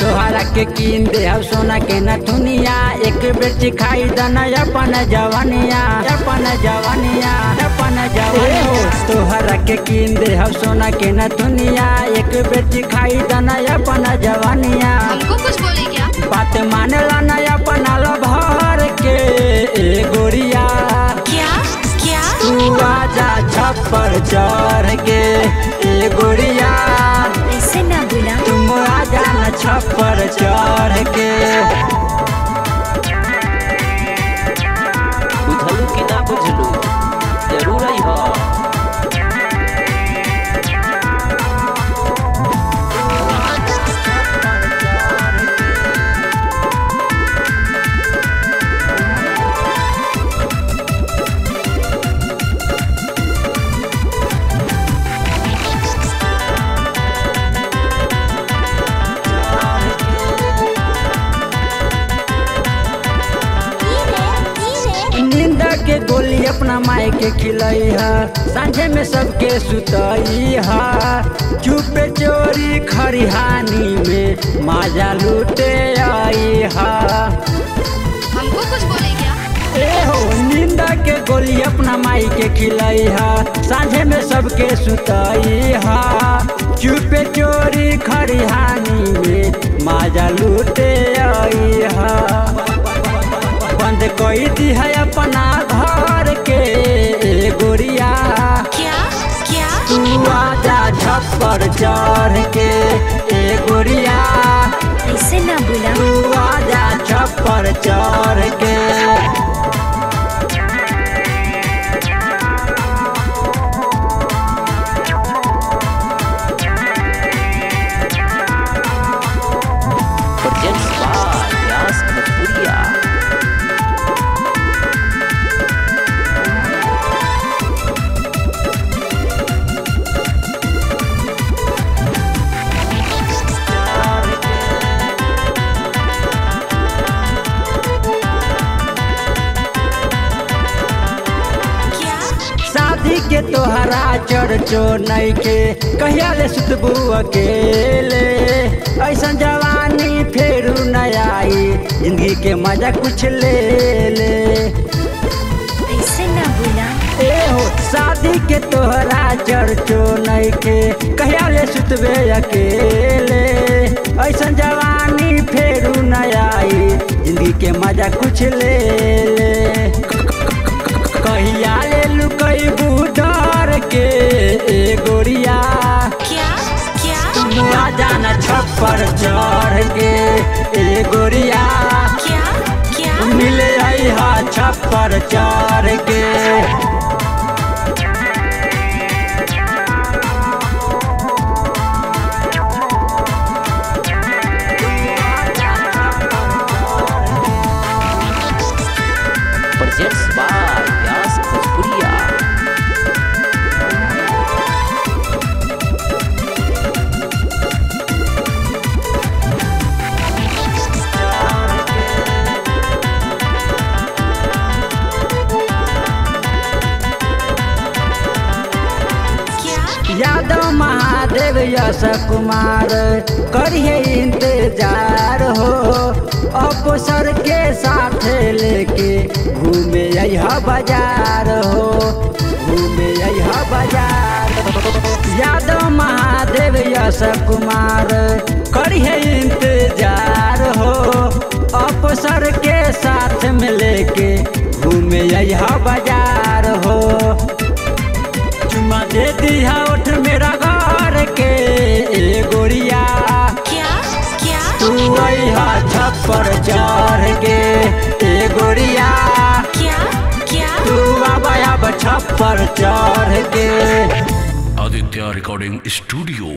तोहरा के कीन दे हम सोना के नथुनिया, एक बेटी खाई दना अपन जवनिया, अपन जवनिया, अपन जवनिया। तोहरा के कीन दे हम सोना के नथुनिया, एक बेटी खाई दना अपन जवनिया। हमको कुछ बोले क्या? बात मानेला ना अपन भर के ए गोरिया। क्या क्या? तू आजा छप्पर चढ़ के ए गोरिया। ऐसे ना बोला। तुम आजा न छप्पर चढ़ के। बुझलू कि ना बुझलू जरूर आई हो। के गोली अपना माई के खिलाई है, सांझे में सबके सुतई है। चुपे चोरी खरिहानी में माजा लूटे आई है। हमको कुछ बोले क्या? ए हो नींदा के गोली अपना माई के खिलाई है, सांझे में सबके सुतई है। चुपे चोरी खरिहानी में माजा लूटे आई है। बंद कोई दी है अपना घर के गोरिया। क्या क्या? तू आजा छप्पर चढ़ के ए गोरिया। ऐसे ना बोला। तू आजा छप्पर चढ़ के। के तोहरा चढ़चो नहीं के कहिया ले सुतबू अकेले। ऐसा जवानी फेरू न आई, जिंदगी के मजा कुछ ले ले। ऐसे ना बोला। ए हो शादी के तोहरा चढ़चो नहीं के कहिया ले सुतबे अकेले। ऐसा जवानी फेरू न आई, जिंदगी के मजा कुछ ले ले। कहिया ले लुकई बुडर के ए गोरिया। क्या क्या? तुम आजा न छप्पर चढ़ के ए गोरिया। क्या क्या? मिले आई हा छप्पर चढ़ के। यादव महादेव यश कुमार करिए इंतजार हो। अफसर के साथ लेके घूमे यह बाजार हो, घूमे यह बाजार। यादव महादेव यश कुमार करिए इंतजार हो। अफसर के साथ में लेके घूमे यह बाजार हो। चुमा दे दिया उठ मेरा घर के ए गोरिया। क्या क्या? तू आइहा छप्पर चढ़ के ए गोरिया। क्या क्या? तू आबा छप्पर चढ़ के। Aditya recording studio.